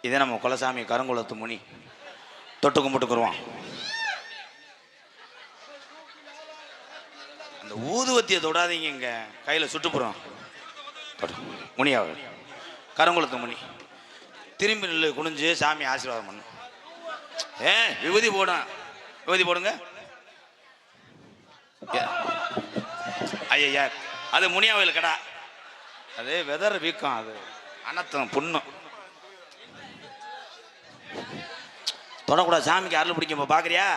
இதே நம்ம குலசாமி கருங்குளத்து முனி தொட்டு கும்பிட்டுக்குருவான். அந்த ஊதுவத்தியை தொடாதீங்க, இங்கே கையில் சுட்டுப்புறோம். முனியாவை கருங்குளத்து முனி திரும்பி நில்லு, குனிஞ்சு சாமி ஆசீர்வாதம் பண்ணு. விபூதி போடும், விபூதி போடுங்க. ஐயா அது முனியாவையில் கடா, அது வெதர் வீக்கம், அது அனத்தம் புண்ணும் தொடக்கூடாது. சாமிக்கு அருள் பிடிக்கும். பார்க்குறியா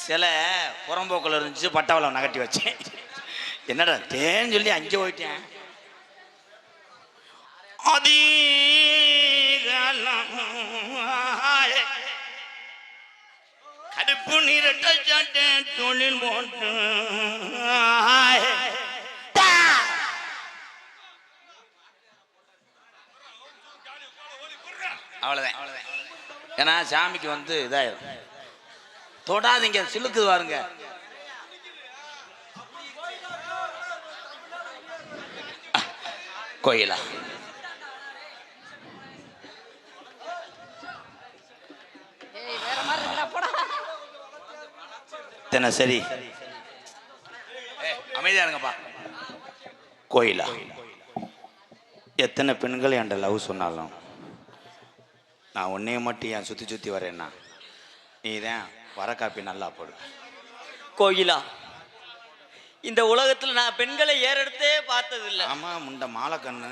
சில புறம்போக்கில் இருந்துச்சு, பட்டாவளம் நகட்டி வச்சேன். என்னடா தேன்னு சொல்லி அங்கே போயிட்டேன். கடுப்பு நீரட்ட சாட்டை தொழில் போட்டு அவ்வளோதான். ஏன்னா சாமிக்கு வந்து இதாயிரும். தொடாதீங்க, சிலுக்குது பாருங்க. கோயிலா சரி, அமைதியா இருங்கப்பா. கோயிலா எத்தனை பெண்கள் என்கிட்ட லவ் சொன்னாலும் நான் உன்னைய மட்டும் ஏன் சுற்றி சுற்றி வரேன்னா நீ தான் வர காப்பி நல்லா போடு. கோயிலா, இந்த உலகத்தில் நான் பெண்களை ஏறெடுத்தே பார்த்ததில்லை. ஆமா, முண்ட மாலை கண்ணு.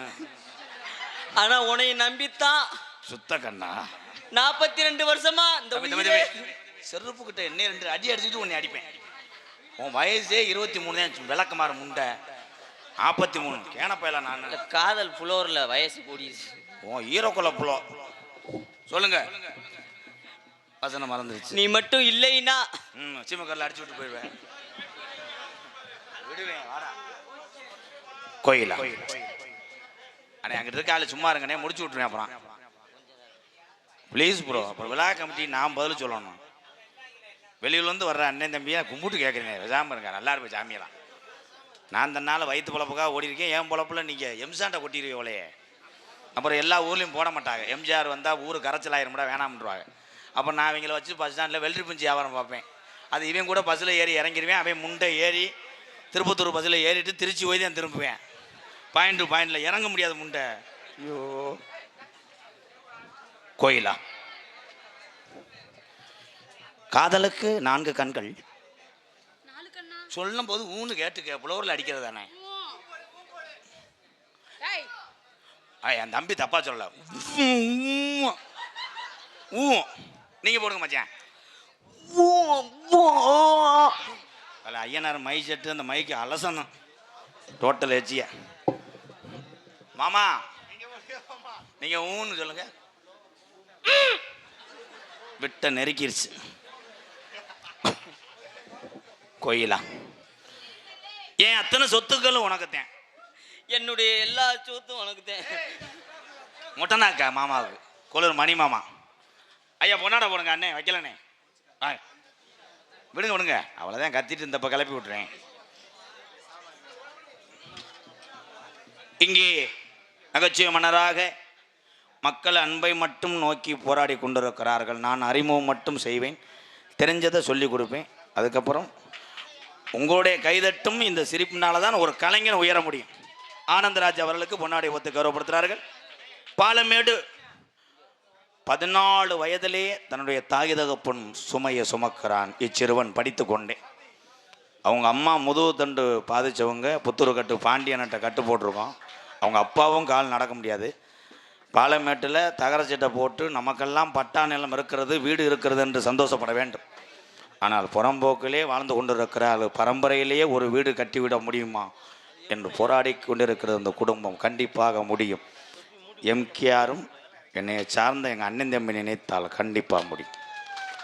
ஆனா உன்னை நம்பித்தான் சுத்த கண்ணா 42 வருஷமா இந்த செருப்பு கிட்ட என்ன 2 அடி அடிச்சுட்டு உன்னை அடிப்பேன். உன் வயசே 23 தான், விளக்கமாறு முண்டை 43 கேனப்பையில. நான் காதல் புலோர்ல வயசு கூடிடுச்சு. உன் ஈரோக்குள்ள புலோ சொல்லுங்க, வசனம் மறந்துருச்சு. நீ மட்டும் இல்லைன்னா சீமக்கரில் அடிச்சு விட்டு போயிடுவேன். விடுவேன் வாடா. கோயிலா அண்ணே அங்கிட்ட இருக்க ஆளு சும்மா இருங்கண்ணே, முடிச்சு விட்டுருவேன். அப்புறம் ப்ளீஸ் ப்ரோ, அப்புறம் விழா கமிட்டி நான் பதில் சொல்லணும். வெளியூர்லேருந்து வர்ற அண்ணன் தம்பியை கும்பிட்டு கேட்குறேன், விசாமல் இருங்க, நல்லா இருப்பேன் சாமியெல்லாம். நான் தன்னால் வயிற்று பொழப்புக்காக ஓடி இருக்கேன். என் பொழப்பில் நீங்கள் எம்சாண்டை கொட்டிடுவீங்களே. அப்புறம் எல்லா ஊர்லேயும் போட மாட்டாங்க. எம்ஜிஆர் வந்தால் ஊர் கரைச்சல் ஆயிரம்டா வேணாம்ன்றாங்க. அப்புறம் நான் இவங்களை வச்சு பஸ் ஸ்டாண்டில் வெள்ளரி பிஞ்சு வியாபாரம் பார்ப்பேன். அது இவன் கூட பஸ்ஸில் ஏறி இறங்கிடுவேன். அவன் முண்டை ஏறி திருப்பத்தூர் பஸ்ஸில் ஏறிட்டு திருச்சி போய் தான் திரும்புவேன். பாயிண்ட் டு பாயிண்டில் இறங்க முடியாது முண்டை. ஐயோ கோயிலா காதலுக்கு 4 கண்கள் சொல்லும் போது ஊன்னு கேட்டுக்க, புலவரில் அடிக்கிறது தானே. என் தம்பி தப்பா சொல்லல. நீங்க போடுங்க மச்சான். ஐயனார் மை செட்டு அந்த மைக்கு அலசணும் டோட்டல் ஏச்சிய. மாமா நீங்க ஊன்னு சொல்லுங்க. விட்ட நெருக்கிருச்சு. கோயிலா ஏன் அத்தனை சொத்துக்களும் உனக்குத்தேன்? என்னுடைய எல்லா சொத்தும் உனக்குத்தேன். மொட்டனாக்கா மாமாவுக்கு கொள்ளூர் மணி மாமா. ஐயா பொன்னாட போடுங்க அண்ணே, வைக்கலண்ணே. விடுங்க விடுங்க, அவ்வளோதான். கத்திட்டு இந்த பக்கம் கிளப்பி விட்டுறேன். இங்கே நகைச்சுவை மன்னராக மக்கள் அன்பை மட்டும் நோக்கி போராடி கொண்டிருக்கிறார்கள். நான் அறிமுகம் மட்டும் செய்வேன், தெரிஞ்சதை சொல்லி கொடுப்பேன். அதுக்கப்புறம் உங்களுடைய கைதட்டும் இந்த சிரிப்பினால தான் ஒரு கலைஞன் உயர முடியும். ஆனந்தராஜ் அவர்களுக்கு பொன்னாடை ஒத்து கௌரவப்படுத்துகிறார்கள். பாலமேடு 14 வயதிலே தன்னுடைய தாய் தகப்பன் சுமையை சுமக்கிறான். இச்சிறுவன் படித்து கொண்டே. அவங்க அம்மா முதுகு தண்டு பாதித்தவங்க, புத்தூர் கட்டு பாண்டியன்கிட்ட கட்டு போட்டிருக்கோம். அவங்க அப்பாவும் கால் நடக்க முடியாது. பாலமேட்டில் தகர சீட்டை போட்டு நமக்கெல்லாம் பட்டா நிலம் இருக்கிறது, வீடு இருக்கிறது என்று சந்தோஷப்பட வேண்டும். ஆனால் புறம்போக்கிலே வாழ்ந்து கொண்டிருக்கிற அது பரம்பரையிலேயே ஒரு வீடு கட்டிவிட முடியுமா என்று போராடி கொண்டிருக்கிறது அந்த குடும்பம். கண்டிப்பாக முடியும். எம்கேஆரும் என்னை சார்ந்த எங்கள் அண்ணன் தம்பி நினைத்தால் கண்டிப்பாக முடியும்.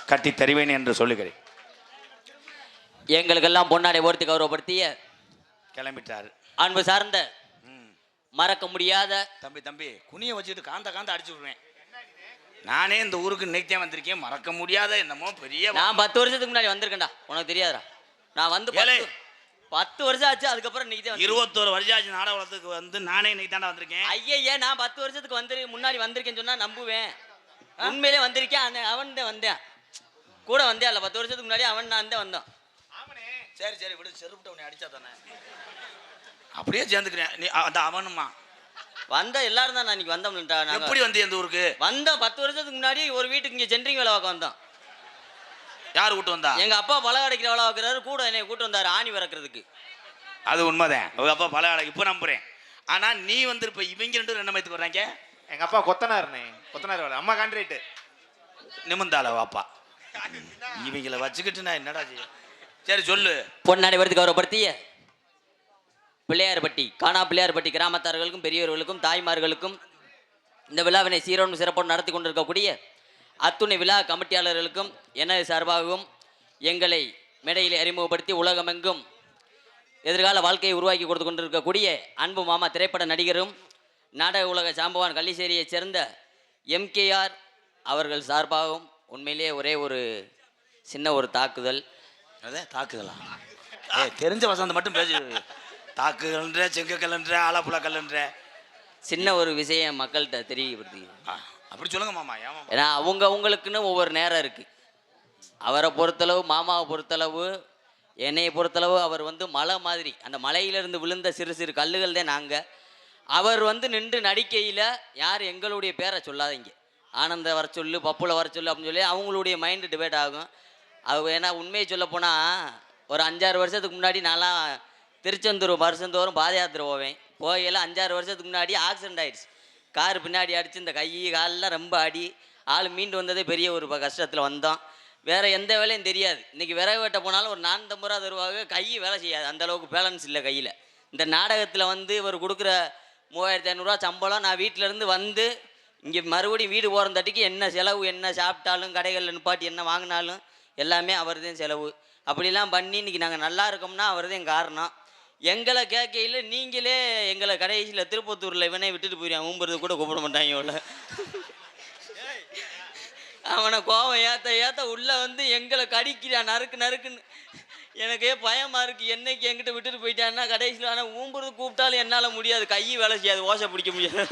கட்டி தருவேன் என்று சொல்லுகிறேன். எங்களுக்கெல்லாம் பொன்னாடை ஓர்த்து கௌரவப்படுத்திய கிளம்பிட்டாரு அன்பு சார்ந்த மறக்க முடியாத தம்பி குனியை வச்சுட்டு காந்த அடிச்சு விடுவேன். நானே இந்த ஊருக்கு இன்னைக்கு வந்திருக்கேன். மறக்க முடியாத என்னமோ பெரிய. நான் 10 வருஷத்துக்கு முன்னாடி வந்திருக்கேன்டா, உனக்கு தெரியாதா? நான் வந்து 10 வருஷம் ஆச்சு. அதுக்கப்புறம் இன்னைக்கு தான் 21 வருஷம் ஆச்சு நாடகத்துக்கு வந்து நானே இன்னைக்கு தாண்டா வந்திருக்கேன். ஐயய்ய, நான் 10 வருஷத்துக்கு முன்னாடி வந்திருக்கேன்னு சொன்னா நம்புவேன். உண்மையிலே வந்திருக்கேன். அவன் தான் வந்தேன். கூட வந்தேன் இல்ல 10 வருஷத்துக்கு முன்னாடி நான் தான் வந்தான். சரி சரி விடு, செருப்புட்ட உன்னை அடிச்சா தானே அப்படியே சேர்ந்துக்கிறேன். நீ அந்த அவனுமா வந்த எல்லாரும் தான் நான் இன்னைக்கு வந்தோம்லடா. நான் எப்படி வந்து எந்த ஊருக்கு வந்தோம் 10 வருஷத்துக்கு முன்னாடி ஒரு வீட்டுக்கு இங்க சென்ட்ரிங் வேலை பார்க்க வந்தோம். யார் கூட்டு வந்தா? எங்க அப்பா பழம் அடைக்கிற வேலை பார்க்குறாரு, கூட என்னை கூட்டு வந்தாரு ஆணி வறக்கிறதுக்கு. அது உண்மைதான். உங்க அப்பா பல ஆளை இப்போ நம்புறேன். ஆனா நீ வந்து இப்ப இவங்க ரெண்டு என்ன மயத்துக்கு வர்றாங்க? எங்க அப்பா கொத்தனாருண்ணே, கொத்தனார் வேலை. அம்மா கான்ட்ராக்ட். நிமிந்தால வாப்பா. இவங்களை வச்சுக்கிட்டு நான் என்னடா செய்ய? சரி சொல்லு. பொன்னாடி வரத்துக்கு கௌரவப்படுத்திய பிள்ளையார்பட்டி காணா பிள்ளையார்பட்டி கிராமத்தார்களுக்கும் பெரியவர்களுக்கும் தாய்மார்களுக்கும் இந்த விழாவினை சீரோடு சிறப்போடு நடத்தி கொண்டிருக்கக்கூடிய அத்துணை விழா கமிட்டியாளர்களுக்கும் எனது சார்பாகவும் எங்களை மேடையில் அறிமுகப்படுத்தி உலகமெங்கும் எதிர்கால வாழ்க்கையை உருவாக்கி கொடுத்து கொண்டிருக்கக்கூடிய அன்பு மாமா திரைப்பட நடிகரும் நாடக உலக சாம்பவான் கள்ளிச்சேரியைச் சேர்ந்த எம்கேஆர் அவர்கள் சார்பாகவும் உண்மையிலே ஒரே ஒரு சின்ன ஒரு தாக்குதல். அதே தாக்குதலா? தெரிஞ்ச வசந்த மட்டும் பேசு. தாக்குகள்ன்ற, செங்கக்கல்ன்ற, ஆலப்புழக்கல்ன்ற சின்ன ஒரு விஷயம் மக்கள்கிட்ட தெரியப்படுத்தி. அப்படி சொல்லுங்க மாமா. ஏன் ஏன்னா அவங்களுக்குன்னு ஒவ்வொரு நேரம் இருக்குது. அவரை பொறுத்தளவு, மாமாவை பொறுத்தளவு, என்னையை பொறுத்தளவு அவர் வந்து மலை மாதிரி. அந்த மலையிலிருந்து விழுந்த சிறு சிறு கல்லுகள் தான் நாங்கள். அவர் வந்து நின்று நடிக்கையில் யார் எங்களுடைய பேரை சொல்லாதீங்க, ஆனந்த வர சொல்லு, பப்புல வர சொல்லு அப்படின்னு சொல்லி அவங்களுடைய மைண்டு டிபேட் ஆகும். அவங்க ஏன்னா உண்மையை சொல்ல போனால் ஒரு 5-6 வருஷத்துக்கு முன்னாடி நான்லாம் திருச்செந்தூர் வருஷந்தோறும் பாத யாத்திரை போவேன். போகையில் 5-6 வருஷத்துக்கு முன்னாடி ஆக்சிடென்ட் ஆகிடுச்சு. கார் பின்னாடி அடித்து இந்த கை காலெலாம் ரொம்ப அடி. ஆள் மீண்டு வந்ததே பெரிய ஒரு கஷ்டத்தில் வந்தோம். வேறு எந்த வேலையும் தெரியாது. இன்றைக்கி விறகு வெட்ட போனாலும் ஒரு 450 ரூபா தருவாங்க. கை வேலை செய்யாது, அந்தளவுக்கு பேலன்ஸ் இல்லை கையில். இந்த நாடகத்தில் வந்து இவர் கொடுக்குற 3500 சம்பளம். நான் வீட்டிலேருந்து வந்து இங்கே மறுபடியும் வீடு போகிறந்தாட்டிக்கு என்ன செலவு, என்ன சாப்பிட்டாலும் கடைகளில் நிப்பாட்டி என்ன வாங்கினாலும் எல்லாமே அவர் தான் செலவு. அப்படிலாம் பண்ணி இன்றைக்கி நாங்கள் நல்லா இருக்கோம்னா அவர் தான் காரணம். எங்களை கேட்கையில் நீங்களே எங்களை கடைசியில் திருப்பத்தூரில் இவனே விட்டுட்டு போயிடுவான். ஊம்புறது கூட கூப்பிட மாட்டாங்க. இவ்வளோ அவனை கோவம் ஏற்ற உள்ளே வந்து எங்களை கடிக்கிறான் நறுக்கு நறுக்குன்னு. எனக்கே பயமாக இருக்குது. என்னைக்கு என்கிட்ட விட்டுட்டு போயிட்டான்னா கடைசியில். ஆனால் ஊம்புறது கூப்பிட்டாலும் என்னால் முடியாது, கை வேலை செய்யாது, ஓசை பிடிக்க முடியாது.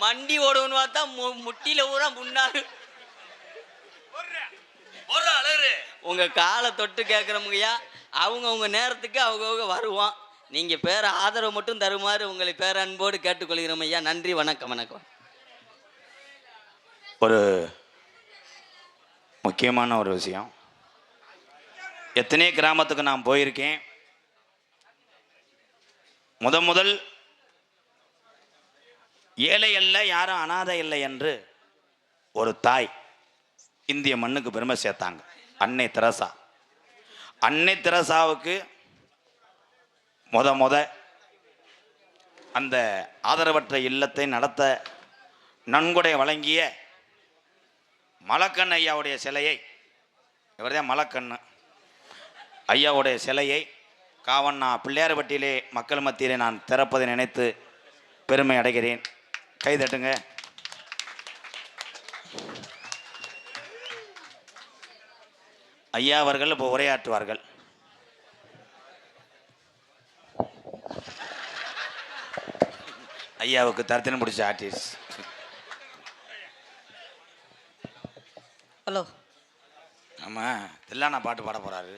மண்டி ஓடுவோன்னு பார்த்தா முட்டியில் ஊரா முன்னாள். உங்கள் காலை தொட்டு கேட்குறவங்கய்யா, அவங்க நேரத்துக்கு அவங்க வருவோம். நீங்கள் பேர ஆதரவு மட்டும் தருமாறு உங்களை பேர அன்போடு கேட்டுக்கொள்கிறோம் ஐயா. நன்றி, வணக்கம். வணக்கம். ஒரு முக்கியமான ஒரு விஷயம். எத்தனை கிராமத்துக்கு நான் போயிருக்கேன். முதல் ஏழை அல்ல, யாரும் அனாதை இல்லை என்று ஒரு தாய் இந்திய மண்ணுக்கு பெருமை சேர்த்தாங்க. அன்னை தெரசா. அன்னை தெரசாவுக்கு அந்த ஆதரவற்ற இல்லத்தை நடத்த நன்கொடை வழங்கிய மலக்கண் ஐயாவுடைய சிலையை, இவர்தான் மலக்கண்ணு ஐயாவுடைய சிலையை காவண்ணா பிள்ளையார்பட்டியிலே மக்கள் மத்தியிலே நான் திறப்பதை நினைத்து பெருமை அடைகிறேன். கைதட்டுங்க. ஐயா அவர்கள் இப்போ உரையாற்றுவார்கள். ஐயாவுக்கு தரத்தின பிடிச்ச ஆர்டிஸ்ட். ஹலோ. ஆமாம், தில்லானா பாட்டு பாட போகிறாரு.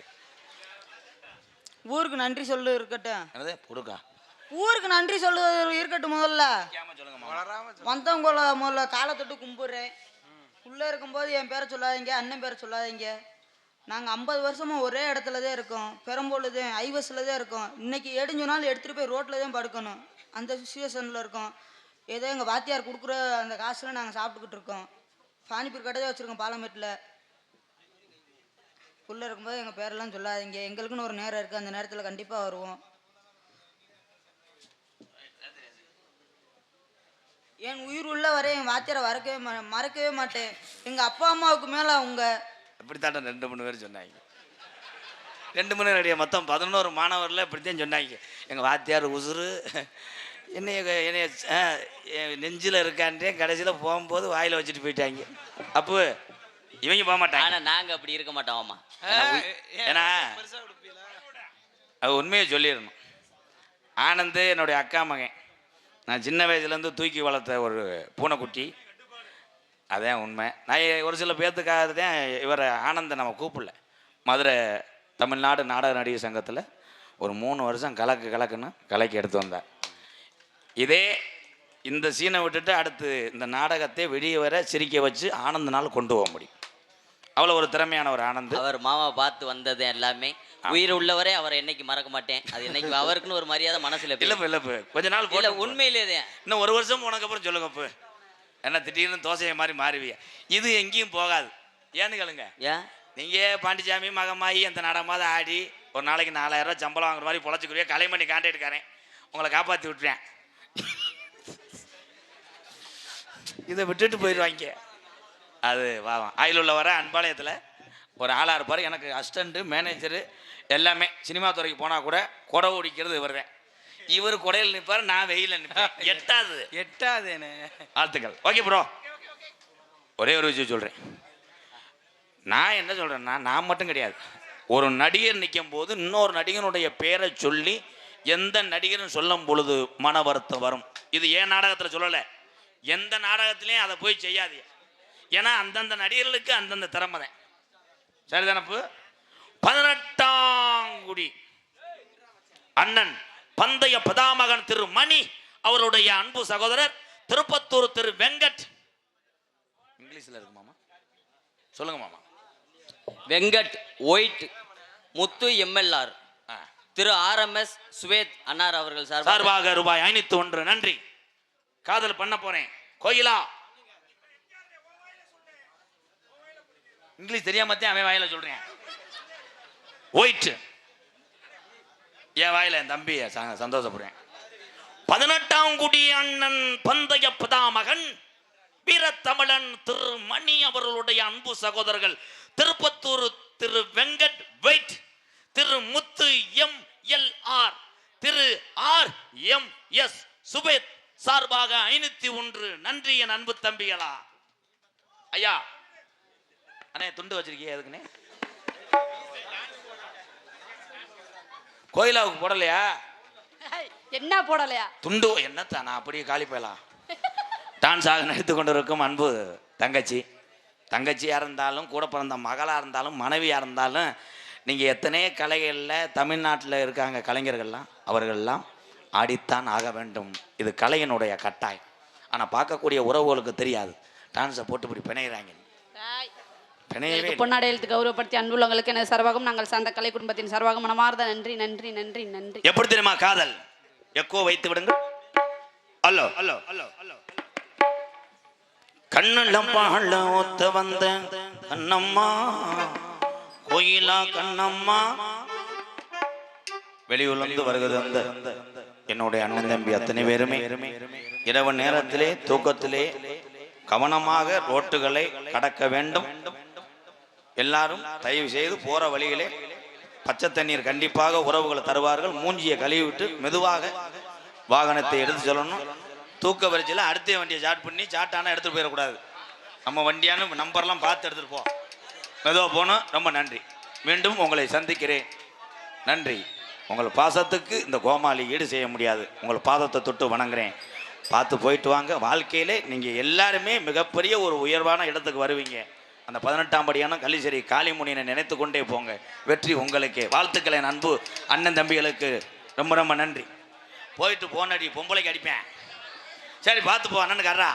ஊருக்கு நன்றி சொல்லு இருக்கட்டும். என்னது கொடுக்கா? ஊருக்கு நன்றி சொல்லு இருக்கட்டும். முதல்ல வந்தவங்கள முதல்ல காலை தொட்டு கும்பிட்றேன். உள்ளே இருக்கும்போது என் பேரை சொல்லாதீங்க, அண்ணன் பேரை சொல்லாதீங்க. நாங்கள் 50 வருஷமாக ஒரே இடத்துல தான் இருக்கோம். பெரம்போல தான், ஐவஸில் தான் இருக்கோம். இன்றைக்கி எடுஞ்சோனாலும் எடுத்துகிட்டு போய் ரோட்டில் தான் படுக்கணும். அந்த சுச்சுவேஷனில் இருக்கோம். ஏதோ எங்கள் வாத்தியார் கொடுக்குற அந்த காசில் நாங்கள் சாப்பிட்டுக்கிட்டு இருக்கோம். பானிபூரி கடை தான் வச்சுருக்கோம் பாலமேட்டில். உள்ளே இருக்கும்போது எங்கள் பேரெல்லாம் சொல்லாதீங்க. எங்களுக்குன்னு ஒரு நேரம் இருக்குது, அந்த நேரத்தில் கண்டிப்பாக வருவோம். என் உயிர் உள்ள வரை என் வாத்தியாரை மறக்கவே மாட்டேன். எங்கள் அப்பா அம்மாவுக்கு மேலே அவங்க இப்படித்தாட்டம் 2-3 பேர் சொன்னாங்க. 2-3 பேர் மொத்தம் 11 மாணவரில் இப்படித்தான் சொன்னாங்க. எங்கள் வாத்தியார் உசுறு என்னைய நெஞ்சில் இருக்கான்றே கடைசியில் போகும்போது வாயில் வச்சுட்டு போயிட்டாங்க. அப்போ இவங்க போக மாட்டாங்க. ஆனா நாங்க அப்படி இருக்க மாட்டோம் மாமா. ஏன்னா அது உண்மையை சொல்லிடணும். ஆனந்த் என்னுடைய அக்கா மகன். நான் சின்ன வயசுலேருந்து தூக்கி வளர்த்த ஒரு பூனைக்குட்டி. அதான் உண்மை. நான் ஒரு சில பேர்த்துக்காக தான் இவரை ஆனந்தை நம்ம கூப்பிடல. மதுரை தமிழ்நாடு நாடக நடிகர் சங்கத்தில் ஒரு 3 வருஷம் கலக்குன்னு கலைக்கு எடுத்து வந்தார். இதே இந்த சீனை விட்டுட்டு அடுத்து இந்த நாடகத்தை வெளியே வர சிரிக்க வச்சு ஆனந்தனால் கொண்டு போக முடியும். அவ்வளோ ஒரு திறமையான ஒரு ஆனந்த். அவர் மாமா பார்த்து வந்தது எல்லாமே உயிர் உள்ளவரே அவரை என்னைக்கு மறக்க மாட்டேன். அது என்னைக்கு அவருக்குன்னு ஒரு மரியாதை மனசுல இல்லப்பு கொஞ்ச நாள் இல்ல உண்மையிலேயே இன்னும் 1 வருஷம் உனக்கப்புறம் சொல்லுங்கப்பு. என்ன திடீர்னு தோசையை மாதிரி மாறுவியா? இது எங்கேயும் போகாது. ஏன்னு கேளுங்க. ஏன் நீங்கள் பாண்டிச்சாமி மகமாயி அந்த நாடகமாவது ஆடி ஒரு நாளைக்கு 4000 ரூபா சம்பளம் வாங்குற மாதிரி பொழைச்சிக்குரிய கலைமணி கான்ட்ராக்ட்காரன் உங்களை காப்பாற்றி விட்டுறேன். இதை விட்டுட்டு போயிடுவாங்க. அது வாவான் ஆயில் உள்ள வர அன்பாளையத்தில் ஒரு ஆளாக இருப்பார். எனக்கு அசிஸ்டண்ட்டு மேனேஜரு எல்லாமே. சினிமா துறைக்கு போனால் கூட கொடை ஓடிக்கிறது இவர் தான். இவர் கொடையில் நிற்பார், நான் வெயிலில் நிற்பேன். எட்டாதுன்னு வாழ்த்துக்கள். Okay bro. ஒரே ஒரு விஷயம் சொல்கிறேன். நான் என்ன சொல்கிறேன்னா, நான் மட்டும் கிடையாது, ஒரு நடிகர் நிற்கும் போது இன்னொரு நடிகனுடைய பேரை சொல்லி எந்த நடிகரும் சொல்லும் பொழுது மன வருத்தம் வரும். இது ஏன் நாடகத்தில் சொல்லலை, எந்த நாடகத்திலையும் அதை போய் செய்யாது. ஏன்னா அந்தந்த நடிகர்களுக்கு அந்தந்த திறமை தான். சரிதானப்பு? 18ஆம் குடி அண்ணன் பந்தய பதாமகன் திரு மணி அவருடைய அன்பு சகோதரர் திருப்பத்தூர் திரு வெங்கட். இங்கிலீஷ்ல இருக்கு மாமா, சொல்லுங்க மாமா. வெங்கட் ஒயிட் முத்து எம்எல்ஆர் திரு RMS சுவேத் அன்னார் அவர்கள் சார்பாக ரூபாய் 501. நன்றி. காதல் பண்ண போறேன் கோயிலா. இங்கிலீஷ் தெரியாமத்தான் அவன் வாயில சொல்றேன். ஒயிட் என் வாயில என் தம்பி சந்தோஷப்படுறேன். 18ஆம் குடி அண்ணன் பந்தய பிதாமகன் வீரத்தமிழன் திரு மணி அவர்களுடைய அன்பு சகோதரர்கள் திருப்பத்தூர் திரு வெங்கட் வெயிட், திரு முத்து MLR, திரு RMS சுபேத் சார்பாக 501. நன்றி என் அன்பு தம்பிகளா. ஐயா அண்ணே துண்டு வச்சிருக்கீங்க எதுக்குண்ணே? கோயிலாவுக்கு போடலையா? என்ன போடலையா துண்டு? என்னத்தான் நான் அப்படியே காலி போயலாம். டான்ஸ் ஆக நடித்து கொண்டிருக்கும் அன்பு தங்கச்சியாக இருந்தாலும் கூட பிறந்த மகளாக இருந்தாலும் மனைவியாக இருந்தாலும் நீங்கள் எத்தனை கலைகளில் தமிழ்நாட்டில் இருக்காங்க கலைஞர்கள்லாம், அவர்கள்லாம் ஆடித்தான் ஆக வேண்டும். இது கலையினுடைய கட்டாயம். ஆனால் பார்க்கக்கூடிய உறவுகளுக்கு தெரியாது. டான்ஸை போட்டு இப்படி பிணையிறாங்க. பொன்னாடை எழுத்து கௌரவப்படுத்தி அன்புள்ளவங்களுக்கு எனது சார்பாகவும் நாங்கள் சார்ந்த கலை குடும்பத்தின் சார்பாக மனமார்ந்த நன்றி நன்றி நன்றி நன்றி. எப்படி தெரியுமா காதல்? எக்கோ வைத்து விடுங்க. அல்லோ அல்லோ அல்லோ அல்லோ. கண்ணுல பாழ ஒத்த வந்த கண்ணம்மா கோயிலா கண்ணம்மா. வெளியூர்லேருந்து வருகிறது அந்த என்னுடைய அண்ணன் தம்பி அத்தனை பேருமே இரவு நேரத்திலே தூக்கத்திலே கவனமாக ரோட்டுகளை கடக்க வேண்டும். எல்லாரும் தயவு செய்து போற வழியிலே பச்சை தண்ணீர் கண்டிப்பாக உறவுகளை தருவார்கள். மூஞ்சியை கழுவி விட்டு மெதுவாக வாகனத்தை எடுத்து சொல்லணும். தூக்க வரிசையில் அடுத்த வண்டியை ஸ்டார்ட் பண்ணி ஸ்டார்ட்டானா எடுத்துகிட்டு போயிடக்கூடாது. நம்ம வண்டியான நம்பர்லாம் பார்த்து எடுத்துகிட்டு போவோம். மெதுவாக போகணும். ரொம்ப நன்றி. மீண்டும் உங்களை சந்திக்கிறேன். நன்றி. உங்கள் பாசத்துக்கு இந்த கோமாளி ஈடு செய்ய முடியாது. உங்கள் பாதத்தை தொட்டு வணங்குறேன். பார்த்து போயிட்டு வாங்க. வாழ்க்கையிலே நீங்கள் எல்லாருமே மிகப்பெரிய ஒரு உயர்வான இடத்துக்கு வருவீங்க. அந்த 18ஆம் படியான கள்ளிசேரி காளிமுனியனை நினைத்து கொண்டே போங்க. வெற்றி உங்களுக்கே. வாழ்த்துக்களை அன்பு அண்ணன் தம்பிகளுக்கு ரொம்ப ரொம்ப நன்றி. போயிட்டு போனடி பொம்பளைக்கு அடிப்பேன். சரி பார்த்து போ அண்ணனுக்கு அறா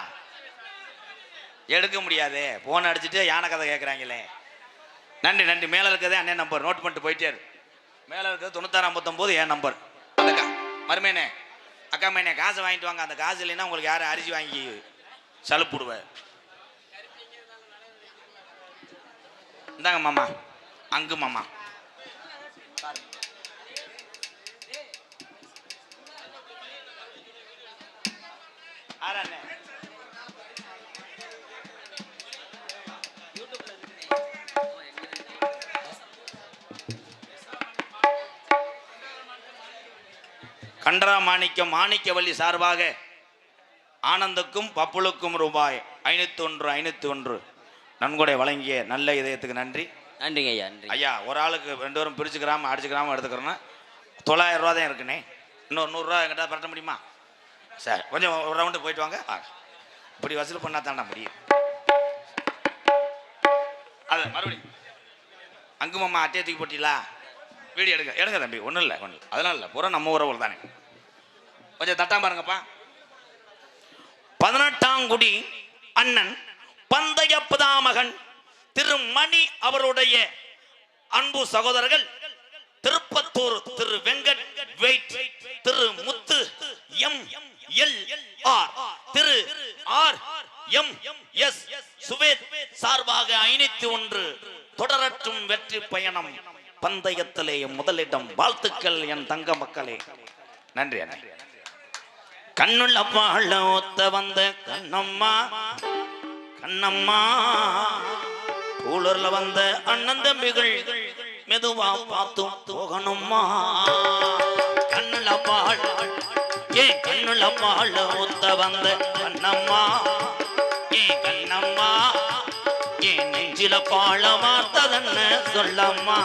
எடுக்க முடியாது. போன் அடிச்சுட்டு யானை கதை கேட்குறாங்களே. நன்றி நன்றி. மேலே இருக்கிறதே அண்ணன் நம்பர் நோட் பண்ணிட்டு போயிட்டே இருக்கு. மேலே இருக்கிறது 9659 என் நம்பர். அந்த மருமேனே அக்கா மேனே காசை வாங்கிட்டு வாங்க. அந்த காசு இல்லைன்னா உங்களுக்கு யாரும் அரிசி வாங்கி சலுப்புடுவேன். இந்தாங்க மாமா. அங்கு மாமா. கண்டரா மாணிக்கம் மாணிக்கவல்லி சார்பாக ஆனந்துக்கும் பப்புளுக்கும் ரூபாய் 501. நன்கொடை வழங்கிய நல்ல இதயத்துக்கு நன்றி. நன்றிங்க ஐயா, நன்றி ஐயா. ஒரு ஆளுக்கு 2 பேரும் பிரிச்சுக்கிறாம அடிச்சுக்கிறாம எடுத்துக்கிறோன்னா 900 ரூபா தான் இருக்குண்ணே. இன்னொரு 100 ரூபா என்கிட்ட பரட்ட முடியுமா சார்? கொஞ்சம் ஒரு ரவுண்டு போயிட்டு வாங்க. இப்படி வசூல் பண்ணா தாண்டா முடியும். அது மறுபடியும் அங்குமாம்மா அட்டையை தூக்கி போட்டீங்களா? வீடியோ எடுங்க எடுங்க தம்பி. ஒன்றும் இல்லை அதெல்லாம் இல்லை, பூரா நம்ம உறவுகள் தானே. கொஞ்சம் தட்டாம பாருங்கப்பா. 18ஆம் குடி அண்ணன் பந்தய பிதாமகன் திரு மணி அவருடைய அன்பு சகோதரர்கள் திருப்பத்தூர் திரு வெங்கட் வெயிட், திரு முத்து MLR, திரு RMS சுவேத் சார்பாக 501 தொடரட்டும் வெற்றி பயணம். பந்தயத்திலே முதலிடம். வாழ்த்துக்கள் என் தங்க மக்களே. நன்றி. கண்ணுள்ள பாழ ஒத்த வந்த கண்ணம்மா கண்ணம்மா, கூலூர்ல வந்த அண்ணன் தம்பிகள் மெதுவா பார்த்து போகணும்மா. கண்ணுள்ள பாழ ஏன் கண்ணுள்ள பாழ ஒத்த வந்த கண்ணம்மா, ஏன் கண்ணம்மா, ஏன் நெஞ்சில பாழ வார்த்ததன்னு சொல்லம்மா.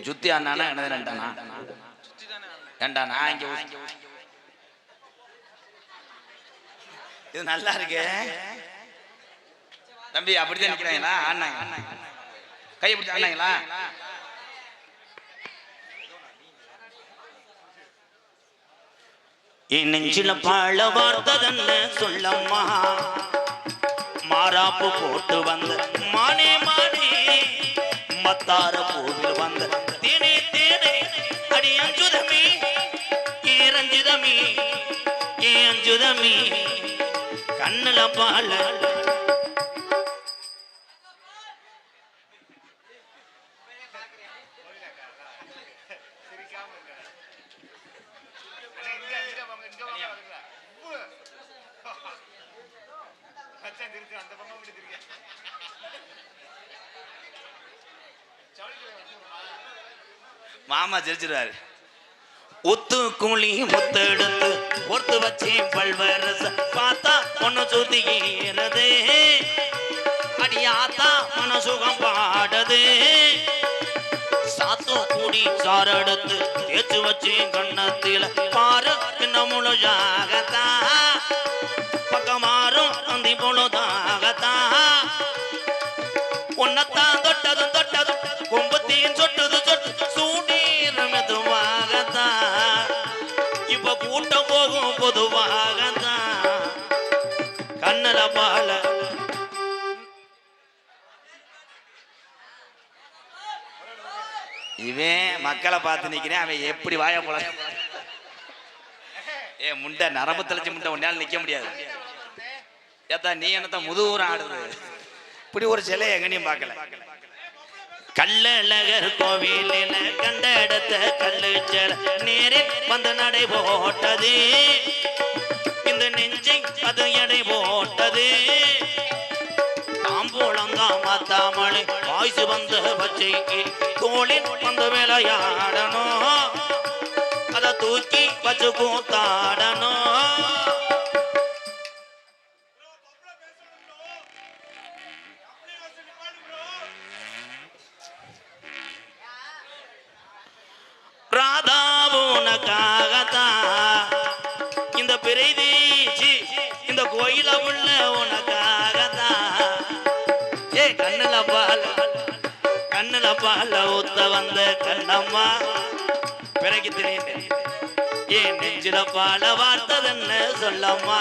சுத்தி அண்ணா என்னது ரெண்டானா ரெண்டானா இங்க இது நல்லா இருக்கு தம்பி. அப்படிதான் நிக்கிறாங்களா? அண்ணாங்க கையை பிடிச்ச அண்ணாங்களா? என் நெஞ்சில பாழ வார்த்ததன்னு சொல்லம்மா, மாறாப்பு போட்டு வந்த மானே மானே, மத்தார பூவில் வந்த தேனே தேனே, அடி அஞ்சுதமி ஏ ரஞ்சிதமி ஏ அஞ்சுதமி, கண்ணுல பாழ மாமா சிரிச்சிருவாரு. ஒத்து குழி முத்து எடுத்து ஒத்து வச்சு பல்வரச பார்த்தா ஒன்னு சுத்திக்கிறது, அடியாத்தா மனசுகம் பாடுது. சாத்து கூடி சாறு எடுத்து தேய்ச்சு வச்சு கண்ணத்தில பாரு என்ன முழுஜாகத்தா, பக்கமாறும் அந்தி பொழுதாகத்தா, உன்னத்தான் தொட்டதும் தொட்டதும் கும்பத்தையும் சொட்டது சொட்டு சூடீர் மெதுவாகத்தான், இப்ப கூட்டம் போகும் பொதுவாகத்தான். கண்ணல பால இவன் மக்களை பார்த்து நிக்கிறேன். அவன் எப்படி வாய போல முண்டை நரம்பு தெளிச்சு முண்டை உன்னால நிக்க முடியாது. ஏத்தா நீ என்னத்தான் முதுகூரம் ஆடுது. இப்படி ஒரு சிலை எங்கனையும் பார்க்கல. கள்ளழகர் கோவிலில கண்ட இடத்த கல்லு செல நேரில் வந்து நடை போட்டது, இந்த நெஞ்சை அது எடை போட்டது. தாம்பூலங்காம தாமலை வாய்ஸ் வந்த பச்சைக்கு தோளில் வந்து விளையாடணும், அதை தூக்கி வச்சு கூத்தாடணும். ராதாவுனக்காகத்தான் இந்த பிறைதீச்சி இந்த கோயில உள்ள உனக்காகத்தான். ஏ கண்ணுல பால ஊத்த வந்த கண்ணம்மா பிறகு தெரியுது, ஏன் நெஞ்சில பால வார்த்ததன்னு சொல்லம்மா.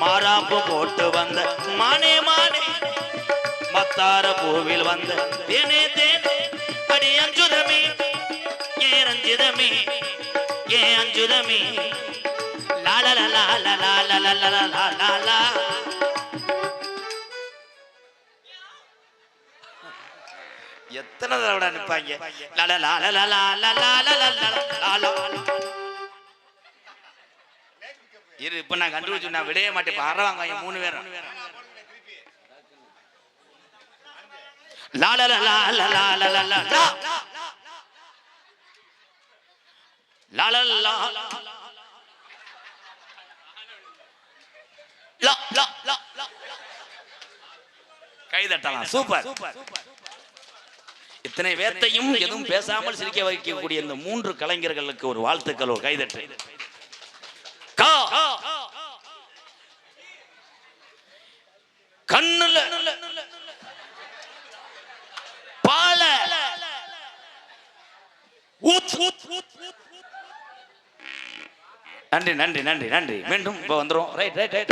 மாறாப்பு போட்டு வந்த மானே மானே, மத்தார பூவில் வந்த தேனே தேனே, அடி அஞ்சுதமி ஏ ரஞ்சிதமி ஏ அஞ்சுதமி, லால லால லால லால லால. எத்தனை தடவை நிற்பாங்க. லால லால லால லால லால. இரு இப்ப நான் கண்டுபிடிச்சு நான் விடவே மாட்டேன். அறவாங்க 3 பேரும். லா லா லா லா லா லா லா லா லா லா லா லா லா லா லா லா. கைதட்டலாம். சூப்பர். இத்தனை பேர்த்தையும் எதுவும் பேசாமல் சிரிக்க வைக்கக்கூடிய இந்த 3 கலைஞர்களுக்கு ஒரு வாழ்த்துக்கள், ஒரு கைதட்டு. கண்ணுல பால நன்றி நன்றி நன்றி நன்றி. மீண்டும் இப்ப வந்துரும். Right right right.